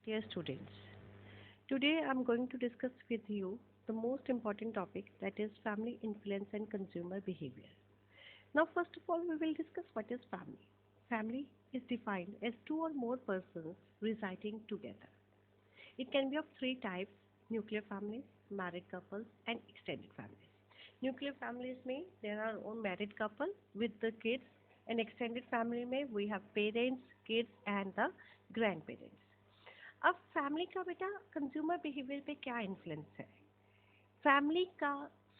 Dear students, today I'm going to discuss with you the most important topic, that is family influence and consumer behavior. Now, first of all, we will discuss what is family. Family is defined as two or more persons residing together. It can be of three types: nuclear families, married couples, and extended families. Nuclear families में there are own married couple with the kids, and extended family में we have parents, kids, and the grandparents. अब family का बेटा consumer behaviour पे क्या influence है? Family का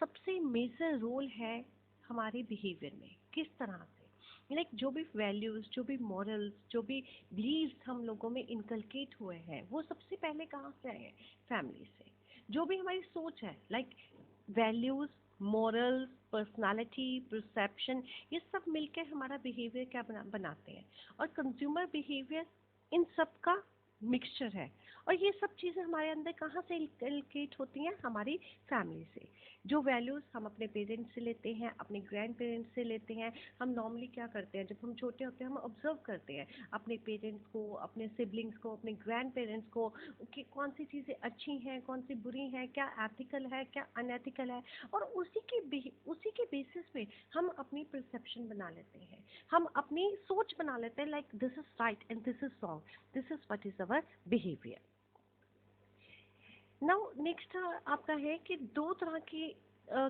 सबसे मेजर रोल है हमारे बिहेवियर में, किस तरह से लाइक जो भी वैल्यूज, जो भी मॉरल्स, जो भी बिलीव्स हम लोगों में इनकलकेट हुए हैं, वो सबसे पहले कहाँ से आए हैं? फैमिली से। जो भी हमारी सोच है, like values, morals, personality, perception, ये सब मिलकर हमारा बिहेवियर क्या बनाते हैं। और कंज्यूमर बिहेवियर इन सब का मिक्सचर है। और ये सब चीज़ें हमारे अंदर कहाँ से इनकलकेट होती हैं? हमारी फैमिली से। जो वैल्यूज़ हम अपने पेरेंट्स से लेते हैं, अपने ग्रैंड पेरेंट्स से लेते हैं। हम नॉर्मली क्या करते हैं, जब हम छोटे होते हैं हम ऑब्जर्व करते हैं अपने पेरेंट्स को, अपने सिबलिंग्स को, अपने ग्रैंड पेरेंट्स को कि कौन सी चीज़ें अच्छी हैं, कौन सी बुरी हैं, क्या एथिकल है, क्या अनएथिकल है। और उसी के बेसिस पे हम अपनी परसेप्शन बना लेते हैं, हम अपनी सोच बना लेते हैं, like this is right and this is wrong, this is what is our behaviour. Now next आपका है कि दो तरह के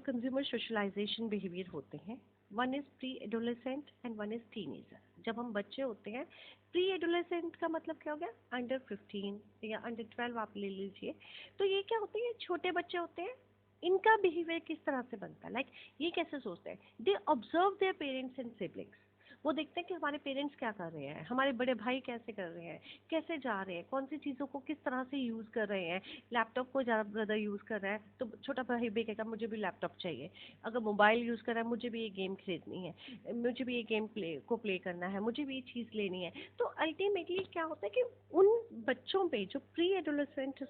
कंज्यूमर सोशलाइजेशन बिहेवियर होते हैं। One is pre adolescent and one is teenager. जब हम बच्चे होते हैं, प्री एडोलेसेंट का मतलब क्या हो गया? अंडर 15 या अंडर 12 आप ले लीजिए। तो ये क्या होते हैं? छोटे बच्चे होते हैं। इनका बिहेवियर किस तरह से बनता है? लाइक ये कैसे सोचते हैं? They observe their parents and siblings. वो देखते हैं कि हमारे पेरेंट्स क्या कर रहे हैं, हमारे बड़े भाई कैसे कर रहे हैं, कैसे जा रहे हैं, कौन सी चीज़ों को किस तरह से यूज़ कर रहे हैं। लैपटॉप को ज़्यादा ब्रदर यूज़ कर रहा है तो छोटा भाई भी कहेगा मुझे भी लैपटॉप चाहिए। अगर मोबाइल यूज़ कर रहा है, मुझे भी ये गेम खरीदनी है, मुझे भी ये गेम प्ले करना है, मुझे भी ये चीज़ लेनी है। तो अल्टीमेटली क्या होता है कि उन बच्चों पे, जो प्री एडोलेसेंट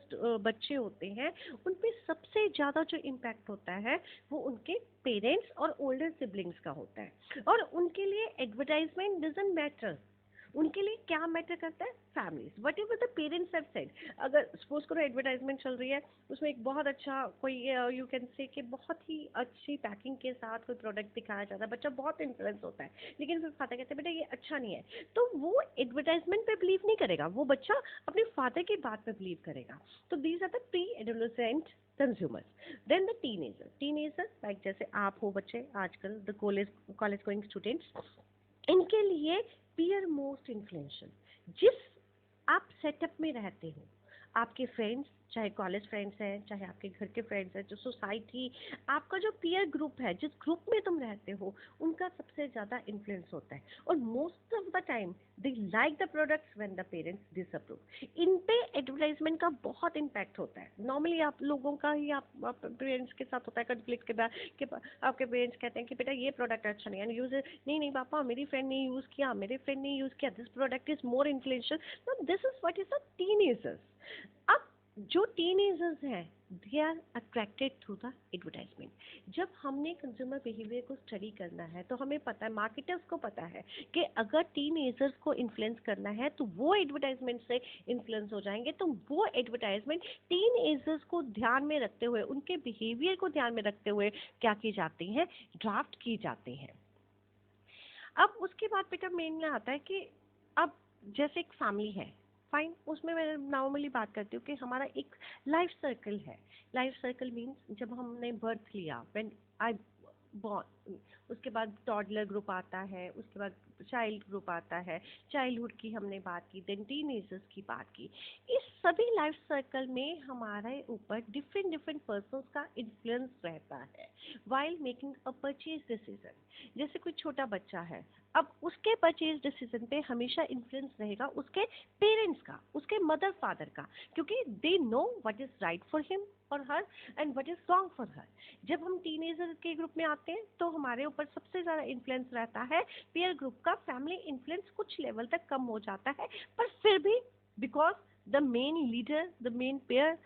बच्चे होते हैं, उन पे सबसे ज़्यादा जो इम्पैक्ट होता है वो उनके पेरेंट्स और ओल्डर सिबलिंग्स का होता है। और उनके लिए एडवर्टाइजमेंट डजंट मैटर। उनके लिए क्या मैटर करता है? Families, what ever the parents have said. अगर सपोज करो एडवर्टाइजमेंट चल रही है, उसमें एक बहुत अच्छा कोई यू कैन से कि बहुत ही अच्छी पैकिंग के साथ कोई प्रोडक्ट दिखाया जाता है, बच्चा बहुत इन्फ्लुएंस होता है, लेकिन फिर फादर कहते हैं बेटा ये अच्छा नहीं है। तो वो एडवर्टाइजमेंट पे बिलीव नहीं करेगा, वो बच्चा अपने फादर की बात पे बिलीव करेगा। तो these are the pre adolescent consumers. Then the teenager like जैसे आप हो बच्चे आजकल, द कॉलेज गोइंग स्टूडेंट्स, इनके लिए पीयर मोस्ट इन्फ्लुएंशियल। जिस आप सेटअप में रहते हो, आपके फ्रेंड्स, चाहे कॉलेज फ्रेंड्स हैं, चाहे आपके घर के फ्रेंड्स हैं, जो सोसाइटी, आपका जो पीयर ग्रुप है, जिस ग्रुप में तुम रहते हो, उनका सबसे ज़्यादा इन्फ्लुएंस होता है। और most of the time they like the products when the parents disapprove. इन पे एडवर्टाइजमेंट का बहुत इम्पैक्ट होता है। नॉर्मली आप लोगों का ही आप पेरेंट्स के साथ होता है कन्फ्लिक्ट के बाद कि आपके पेरेंट्स कहते हैं कि बेटा ये प्रोडक्ट अच्छा नहीं है, यूज नहीं नहीं पापा मेरी फ्रेंड ने यूज़ किया, मेरे फ्रेंड ने यूज़ किया, this product is more influential. No, this is what is the teenagers. अब जो टीनेजर्स हैं, they are attracted through the advertisement. जब हमने कंज्यूमर बिहेवियर को स्टडी करना है तो हमें पता है, मार्केटर्स को पता है कि अगर टीनेजर्स को इन्फ्लुएंस करना है तो वो एडवर्टाइजमेंट से इन्फ्लुएंस हो जाएंगे। तो वो एडवर्टाइजमेंट टीनेजर्स को ध्यान में रखते हुए, उनके बिहेवियर को ध्यान में रखते हुए क्या की जाती हैं? ड्राफ्ट की जाती हैं। अब उसके बाद बेटा मेन में आता है कि अब जैसे एक फैमिली है, फाइन, उसमें मैं नॉर्मली बात करती हूँ कि हमारा एक लाइफ सर्कल है। लाइफ सर्कल मीन्स जब हमने बर्थ लिया, व्हेन आई बॉर्न, उसके बाद टॉडलर ग्रुप आता है, उसके बाद चाइल्ड ग्रुप आता है, चाइल्डहुड की हमने बात की, देन टीनेजर्स की बात की। इस सभी लाइफ सर्कल में हमारे ऊपर डिफरेंट डिफरेंट पर्सन्स का इन्फ्लुएंस रहता है while making a purchase decision. जैसे कोई छोटा बच्चा है, अब उसके परचेज डिसीजन पे हमेशा इन्फ्लुएंस रहेगा उसके पेरेंट्स का, उसके मदर फादर का, क्योंकि they know what is right for him और her and what is wrong for her. जब हम टीनेजर के ग्रुप में आते हैं तो हमारे ऊपर सबसे ज़्यादा इन्फ्लुएंस रहता है पीयर ग्रुप का। फैमिली इन्फ्लुएंस कुछ लेवल तक कम हो जाता है, पर फिर भी because the main leader, the main pair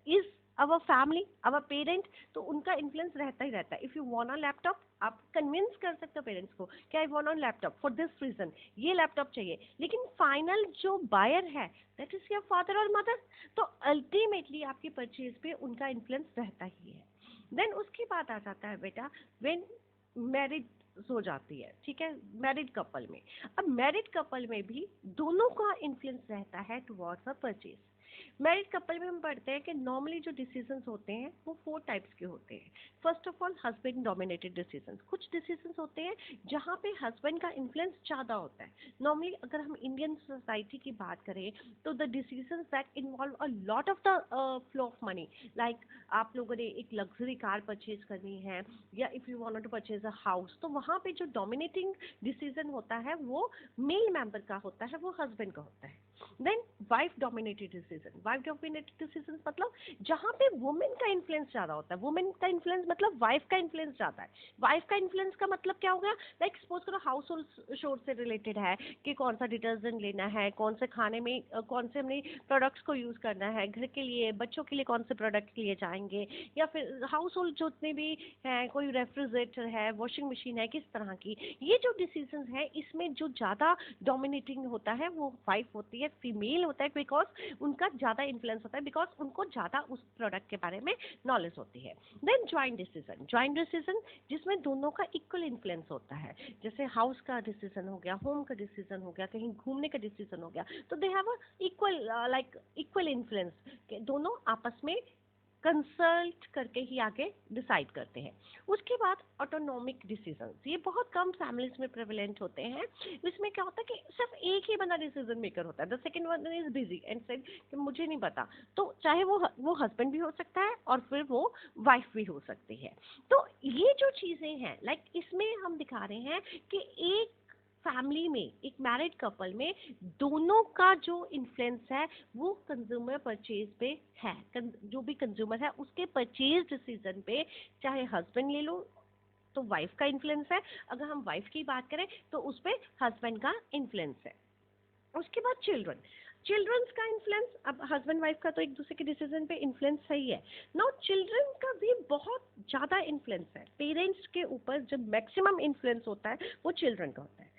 is our family, our parent, तो उनका इन्फ्लुएंस रहता ही रहता है। If you want a laptop, आप कन्विंस कर सकते हो पेरेंट्स को कि I want a laptop for this reason, ये लैपटॉप चाहिए, लेकिन फाइनल जो बायर है दैट इज योर फादर और मदर। तो अल्टीमेटली आपकी परचेज पे उनका इन्फ्लुएंस रहता ही है। देन उसके बाद आ जाता है बेटा व्हेन मैरिज हो जाती है, ठीक है, मैरिड कपल में। अब मैरिड कपल में भी दोनों का इन्फ्लुएंस रहता है towards a purchase. Married couple में हम पढ़ते हैं कि नॉर्मली जो डिसीजंस होते हैं वो 4 टाइप्स के होते हैं। First of all husband dominated decisions. कुछ डिसीजंस होते हैं जहाँ पे हस्बैंड का इन्फ्लुएंस ज़्यादा होता है। नॉर्मली अगर हम इंडियन सोसाइटी की बात करें तो the decisions that involve a lot of the flow of money, like आप लोगों ने एक लग्जरी कार परचेज करनी है या if you want to purchase a house, तो वहाँ पे जो डोमिनेटिंग डिसीजन होता है वो मेल मेंबर का होता है, वो हस्बैंड का होता है। Then wife dominated decision. Wife dominated decision मतलब जहाँ पे वुमेन का इन्फ्लुएंस ज़्यादा होता है। वुमेन का इन्फ्लुएंस मतलब वाइफ का इन्फ्लुएंस ज़्यादा है। वाइफ का इन्फ्लुएंस का मतलब क्या हो गया, लाइक सपोज करो हाउस होल्ड शोर से रिलेटेड है कि कौन सा डिटर्जेंट लेना है, कौन से खाने में कौन से हमने प्रोडक्ट्स को यूज़ करना है, घर के लिए बच्चों के लिए कौन से प्रोडक्ट लिए जाएंगे, या फिर हाउस होल्ड जितने भी हैं, कोई रेफ्रिजरेटर है, वॉशिंग मशीन है, किस तरह की, ये जो डिसीजन है इसमें जो ज़्यादा डोमिनेटिंग होता है वो वाइफ होती है, फीमेल होता है, बिकॉज उनका ज़्यादा इन्फ्लुएंस होता है, बिकॉज उनको ज़्यादा उस प्रोडक्ट के बारे में नॉलेज होती है। Then joint decision. Joint decision जिसमें दोनों का इक्वल इन्फ्लुएंस होता है, जैसे हाउस का डिसीजन हो गया, होम का डिसीजन हो गया, कहीं घूमने का डिसीजन हो गया, तो they have a equal like equal influence, दोनों आपस में कंसल्ट करके ही आगे डिसाइड करते हैं। उसके बाद ऑटोनॉमिक डिसीजंस, ये बहुत कम फैमिलीज में प्रेवलेंट होते हैं। इसमें क्या होता है कि सिर्फ एक ही बंदा डिसीजन मेकर होता है, the second one is busy and said कि मुझे नहीं पता। तो चाहे वो हस्बैंड भी हो सकता है और फिर वो वाइफ भी हो सकती है। तो ये जो चीज़ें हैं लाइक इसमें हम दिखा रहे हैं कि एक फैमिली में, एक मैरिड कपल में दोनों का जो इन्फ्लुएंस है वो कंज्यूमर परचेज पे है। जो भी कंज्यूमर है उसके परचेज डिसीजन पे, चाहे हस्बैंड ले लो तो वाइफ का इन्फ्लुएंस है, अगर हम वाइफ की बात करें तो उस पर हस्बैंड का इन्फ्लुएंस है। उसके बाद चिल्ड्रन। चिल्ड्रंस का इन्फ्लुएंस, अब हस्बैंड वाइफ का तो एक दूसरे के डिसीजन पे इन्फ्लुएंस सही है, नाउ चिल्ड्रन का भी बहुत ज़्यादा इन्फ्लुएंस है। पेरेंट्स के ऊपर जो मैक्सिमम इन्फ्लुएंस होता है वो चिल्ड्रन का होता है।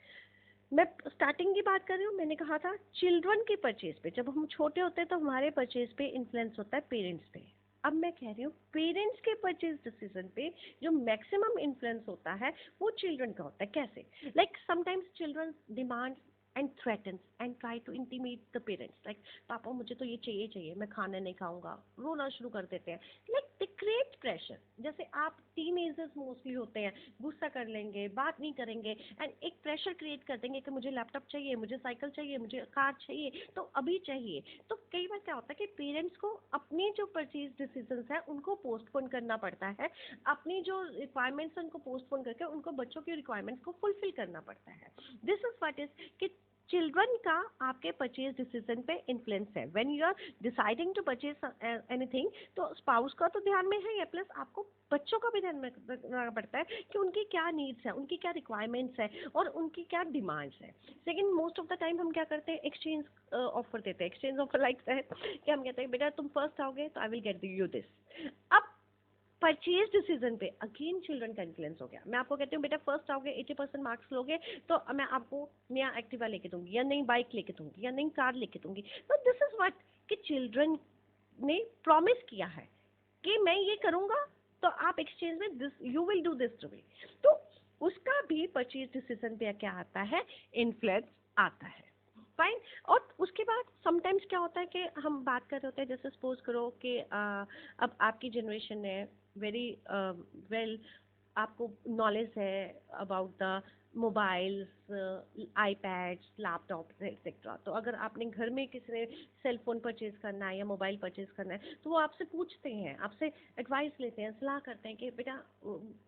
मैं स्टार्टिंग की बात कर रही हूँ, मैंने कहा था चिल्ड्रन के परचेज पे, जब हम छोटे होते हैं तो हमारे परचेज पे इन्फ्लुएंस होता है पेरेंट्स पे। अब मैं कह रही हूँ पेरेंट्स के परचेज डिसीजन पे जो मैक्सिमम इन्फ्लुएंस होता है वो चिल्ड्रन का होता है। कैसे, like sometimes children demands and threatens and try to intimate the parents, like पापा मुझे तो ये चाहिए चाहिए, मैं खाना नहीं खाऊंगा, रोना शुरू कर देते हैं। Like they create pressure. जैसे आप टीनेजर्स मोस्टली होते हैं, गुस्सा कर लेंगे, बात नहीं करेंगे एंड एक प्रेशर क्रिएट कर देंगे कि मुझे लैपटॉप चाहिए, मुझे साइकिल चाहिए, मुझे कार चाहिए, तो अभी चाहिए। तो कई बार क्या होता है कि पेरेंट्स को अपने जो परचेज डिसीजंस हैं उनको पोस्टपोन करना पड़ता है, अपनी जो रिक्वायरमेंट्स हैं उनको पोस्टपोन करके उनको बच्चों की रिक्वायरमेंट्स को फुलफिल करना पड़ता है। दिस इज व्हाट इज कि चिल्ड्रन का आपके परचेज डिसीजन पे इन्फ्लुएंस है। When you are deciding to purchase anything, तो स्पाउस का तो ध्यान में है, या प्लस आपको बच्चों का भी ध्यान में रखना पड़ता है कि उनकी क्या नीड्स है, उनकी क्या रिक्वायरमेंट्स है और उनकी क्या डिमांड्स है। Second, most of the time हम क्या करते हैं, एक्सचेंज ऑफर देते हैं। एक्सचेंज ऑफर लाइक है कि हम कहते हैं बेटा तुम फर्स्ट आओगे तो I will get you this. अब परचेज डिसीजन पे अगेन चिल्ड्रन का इन्फ्लुएंस हो गया। मैं आपको कहती हूँ बेटा फर्स्ट आओगे, 80% मार्क्स लोगे तो मैं आपको नया एक्टिवा लेके दूंगी या नई बाइक लेके दूंगी या नई कार लेके दूंगी। तो दिस इज व्हाट कि चिल्ड्रन ने प्रॉमिस किया है कि मैं ये करूंगा तो आप एक्सचेंज में this you will do this to me. तो उसका भी परचेज डिसीजन पे क्या आता है, इन्फ्लुएंस आता है। फाइन। और उसके बाद समटाइम्स क्या होता है कि हम बात कर रहे होते हैं, जैसे सपोज करो कि अब आपकी जनरेशन है वेरी वेल, आपको नॉलेज है about the mobiles, iPads, laptops etcetera. तो अगर आपने घर में किसी ने सेल फोन परचेज करना है या मोबाइल परचेज करना है तो वो आपसे पूछते हैं, आपसे एडवाइस लेते हैं, सलाह करते हैं कि बेटा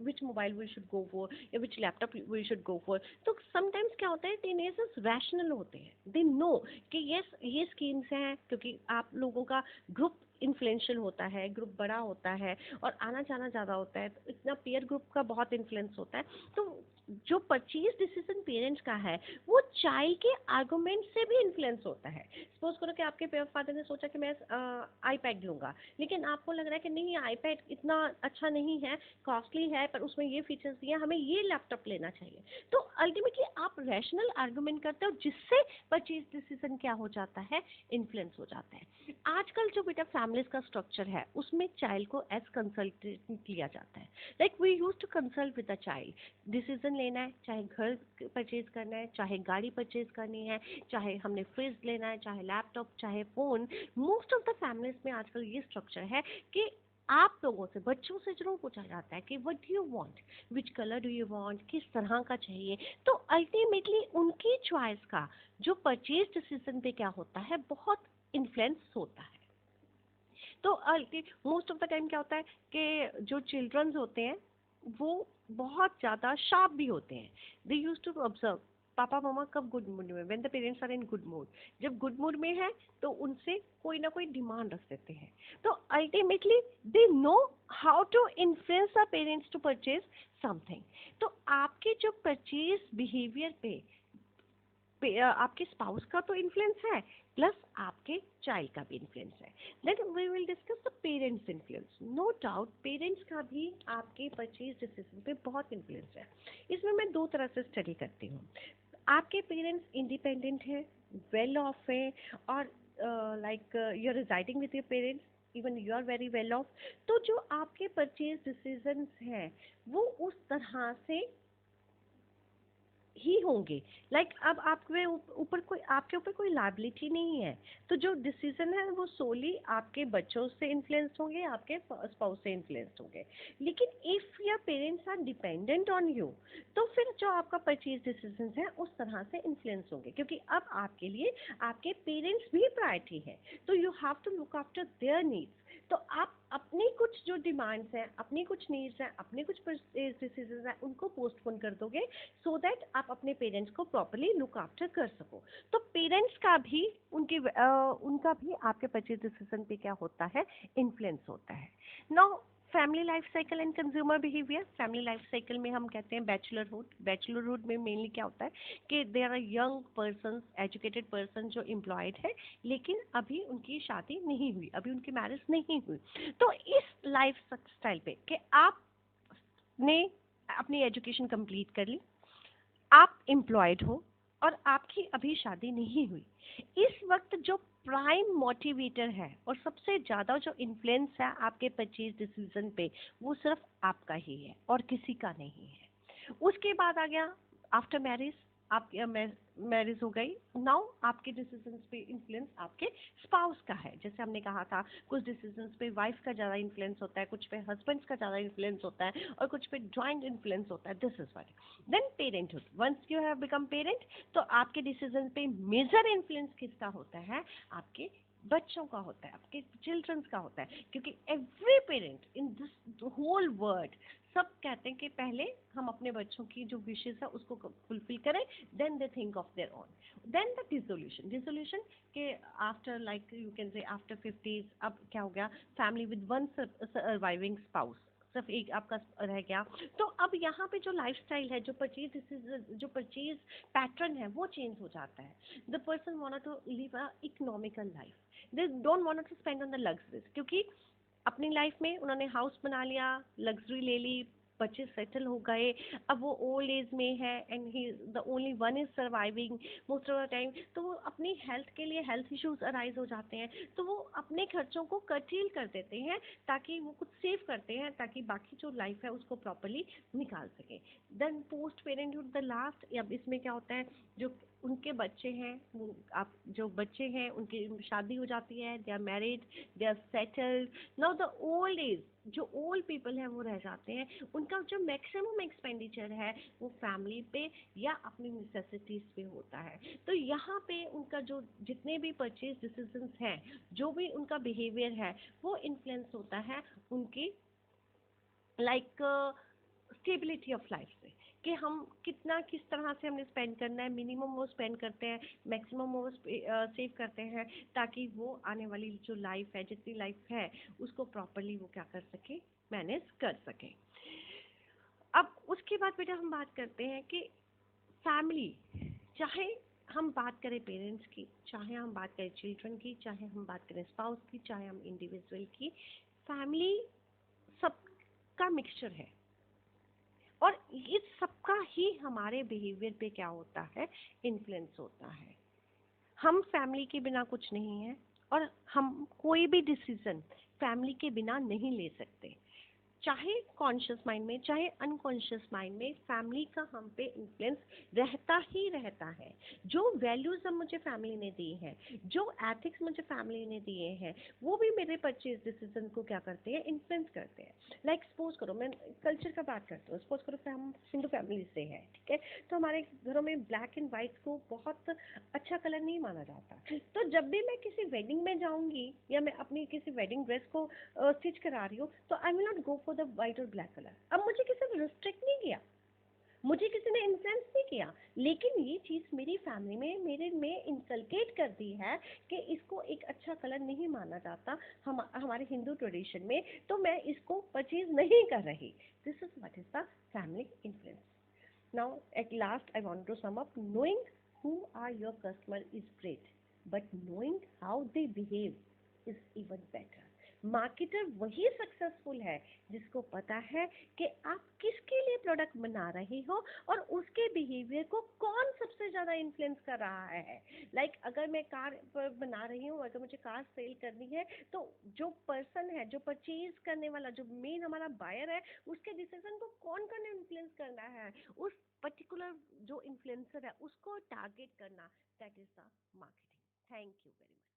which mobile we should go for या which laptop we should go for. तो समटाइम्स क्या होता है, टीनेजर्स रैशनल होते हैं, दे नो कि यस ये स्कीम्स हैं, क्योंकि आप लोगों का ग्रुप इन्फ्लुएंशियल होता है, ग्रुप बड़ा होता है और आना जाना ज़्यादा होता है, तो इतना पीयर ग्रुप का बहुत इन्फ्लुएंस होता है। तो जो परचेज डिसीजन पेरेंट्स का है वो चाइल्ड के आर्गुमेंट से भी इन्फ्लुएंस होता है। सपोज करो कि आपके फादर ने सोचा कि मैं आईपैड लूंगा, लेकिन आपको लग रहा है कि नहीं आईपैड इतना अच्छा नहीं है, कॉस्टली है, पर उसमें ये फीचर्स दिए, हमें ये लैपटॉप लेना चाहिए। तो अल्टीमेटली आप रैशनल आर्गुमेंट करते हो, जिससे परचेज डिसीजन क्या हो जाता है, इन्फ्लुएंस हो जाता है। आजकल जो बेटा फैमिलीज का स्ट्रक्चर है उसमें चाइल्ड को एज कंसल्टेंट लिया जाता है। Like we use to consult with the child, decision लेना है, चाहे घर परचेज करना है, चाहे गाड़ी परचेज करनी है, चाहे हमने फ्रिज लेना है, चाहे लैपटॉप, चाहे phone. Most of the families में आजकल ये स्ट्रक्चर है कि आप लोगों से, बच्चों से जरूर पूछा जाता है कि what do you want, which colour do you want, किस तरह का चाहिए। तो अल्टीमेटली उनकी चॉइस का जो परचेज डिसीजन पे क्या होता है, बहुत इन्फ्लुएंस होता है। तो मोस्ट ऑफ द टाइम क्या होता है कि जो चिल्ड्रंस होते हैं वो बहुत ज़्यादा शार्प भी होते हैं। दे यूज टू ऑब्जर्व पापा मामा कब गुड मूड में, when the parents are in good mood. जब गुड मूड में है तो उनसे कोई ना कोई डिमांड रख देते हैं। तो ultimately they know how to influence the parents to purchase something. तो आपके जो परचेज बिहेवियर पे आपके स्पाउस का तो इन्फ्लुएंस है, प्लस आपके चाइल्ड का भी इन्फ्लुएंस है। Then we will discuss the parents influence. No doubt parents का भी आपके परचेज डिसीजन पे बहुत इन्फ्लुएंस है। इसमें मैं दो तरह से स्टडी करती हूँ। आपके पेरेंट्स इंडिपेंडेंट हैं, वेल ऑफ है, और like you are residing with your parents, even you are very well off, तो जो आपके परचेज डिसीजंस हैं वो उस तरह से ही होंगे। लाइक अब आपके ऊपर कोई, आपके ऊपर कोई लायबिलिटी नहीं है, तो जो डिसीजन है वो सोली आपके बच्चों से इन्फ्लुएंस होंगे, आपके स्पाउस से इन्फ्लुएंस होंगे। लेकिन if your parents are dependent on you, तो फिर जो आपका परचेज डिसीजन है उस तरह से इन्फ्लुएंस होंगे, क्योंकि अब आपके लिए आपके पेरेंट्स भी प्रायोरिटी है। तो you have to look after their needs. तो आप अपनी कुछ जो डिमांड्स हैं, अपनी कुछ नीड्स हैं, अपने कुछ डिसीजन हैं, उनको पोस्टपोन कर दोगे, सो दैट आप अपने पेरेंट्स को प्रॉपरली लुक आफ्टर कर सको। तो पेरेंट्स का भी उनका भी आपके परचेज डिसीजन पे क्या होता है, इन्फ्लुएंस होता है। Now family life cycle and consumer behaviour. Family life cycle में हम कहते हैं बैचलरहुड। बैचलरहुड में मेनली क्या होता है कि there are young person, educated person जो एम्प्लॉयड है, लेकिन अभी उनकी शादी नहीं हुई, अभी उनकी मैरिज नहीं हुई। तो इस लाइफ स्टाइल पे कि आपने अपनी एजुकेशन कंप्लीट कर ली, आप एम्प्लॉयड हो, और आपकी अभी शादी नहीं हुई, इस वक्त जो प्राइम मोटिवेटर है और सबसे ज़्यादा जो इन्फ्लुएंस है आपके परचेज डिसीजन पे, वो सिर्फ आपका ही है और किसी का नहीं है। उसके बाद आ गया आफ्टर मैरिज। आपकी मैरिज हो गई, नाउ आपके डिसीजंस पे इन्फ्लुएंस आपके स्पाउस का है। जैसे हमने कहा था कुछ डिसीजंस पे वाइफ का ज़्यादा इन्फ्लुएंस होता है, कुछ पे हस्बैंड्स का ज़्यादा इन्फ्लुएंस होता है, और कुछ पे जॉइंट इन्फ्लुएंस होता है। This is what. Then parenthood, once you have become parent, तो आपके डिसीजन पे मेजर इन्फ्लुएंस किसका होता है, आपके बच्चों का होता है, आपके चिल्ड्रंस का होता है। क्योंकि every parent in this whole world सब कहते हैं कि पहले हम अपने बच्चों की जो विशेष है उसको फुलफिल करें, then they think of their own. Then the dissolution के after, like you can say after 50s, अब क्या हो गया, family with one surviving spouse, सिर्फ एक आपका रह गया। तो अब यहाँ पे जो लाइफस्टाइल है, जो परचेज पैटर्न है, वो चेंज हो जाता है। The person want to live a economical life, they don't want to spend on the luxuries, क्योंकि अपनी लाइफ में उन्होंने हाउस बना लिया, लग्जरी ले ली, बच्चे सेटल हो गए, अब वो ओल्ड एज में है and he the only one is surviving most of the time. तो वो अपनी हेल्थ के लिए हेल्थ इश्यूज अराइज हो जाते हैं, तो वो अपने खर्चों को कर्टेल कर देते हैं, ताकि वो कुछ सेव करते हैं, ताकि बाकी जो लाइफ है उसको प्रॉपरली निकाल सके। Then post parenthood the last, अब इसमें क्या होता है, जो उनके बच्चे हैं, वो आप जो बच्चे हैं उनकी शादी हो जाती है, they are married, they are settled. Now the old age, जो ओल्ड पीपल हैं वो रह जाते हैं, उनका जो मैक्सिमम एक्सपेंडिचर है वो फैमिली पे या अपनी नेसेसिटीज पे होता है। तो यहाँ पे उनका जो जितने भी परचेज डिसीजंस हैं, जो भी उनका बिहेवियर है, वो इन्फ्लुएंस होता है उनकी लाइक स्टेबिलिटी ऑफ लाइफ से, कि हम कितना किस तरह से हमने स्पेंड करना है, मिनिमम वो स्पेंड करते हैं, मैक्सिमम वो सेव करते हैं, ताकि वो आने वाली जो लाइफ है, जितनी लाइफ है, उसको प्रॉपरली वो क्या कर सके, मैनेज कर सके। अब उसके बाद बेटा हम बात करते हैं कि फैमिली, चाहे हम बात करें पेरेंट्स की, चाहे हम बात करें चिल्ड्रन की, चाहे हम बात करें स्पाउस की, चाहे हम इंडिविजुअल की, फैमिली सबका मिक्सचर है। और इस सबका ही हमारे बिहेवियर पे क्या होता है, इन्फ्लुएंस होता है। हम फैमिली के बिना कुछ नहीं है, और हम कोई भी डिसीजन फैमिली के बिना नहीं ले सकते। चाहे कॉन्शियस माइंड में चाहे अनकॉन्शियस माइंड में फैमिली का हम पे इन्फ्लुएंस रहता ही रहता है। जो वैल्यूज अब मुझे फैमिली ने दी हैं, जो एथिक्स मुझे फैमिली ने दिए हैं, वो भी मेरे परचेज डिसीजन को क्या करते हैं, इन्फ्लुएंस करते हैं। लाइक सपोज करो, मैं कल्चर का बात करती हूँ, सपोज करो हम हिंदू फैमिली से हैं, ठीक है, तो हमारे घरों में ब्लैक एंड वाइट को बहुत अच्छा कलर नहीं माना जाता। तो जब भी मैं किसी वेडिंग में जाऊंगी या मैं अपनी किसी वेडिंग ड्रेस को स्टिच करा रही हूँ, तो I will not go for the white और ब्लैक कलर। अब मुझे किसी ने रिस्ट्रिक्ट नहीं किया, मुझे किसी ने इन्फ्लुएंस नहीं किया, लेकिन ये चीज़ मेरी फैमिली में मेरे में इंकलकेट कर दी है कि इसको एक अच्छा कलर नहीं माना जाता हमारे हिंदू ट्रेडिशन में, तो मैं इसको परचेज नहीं कर रही। This is what is the family influence. Now at last I want to sum up, knowing who are your customer is great, but knowing how they behave is even better. Marketer वही successful है जिसको पता है कि आप किसके लिए product बना रहे हो और उसके बिहेवियर को कौन सबसे ज़्यादा इन्फ्लुएंस कर रहा है। लाइक अगर मैं कार बना रही हूँ, अगर मुझे कार सेल करनी है, तो जो पर्सन है, जो परचेज करने वाला, जो मेन हमारा बायर है, उसके डिसीजन को कौन कौन इन्फ्लुएंस करना है, उस पर्टिकुलर जो इन्फ्लुएंसर है उसको टारगेट करना, that is the marketing. Thank you very much.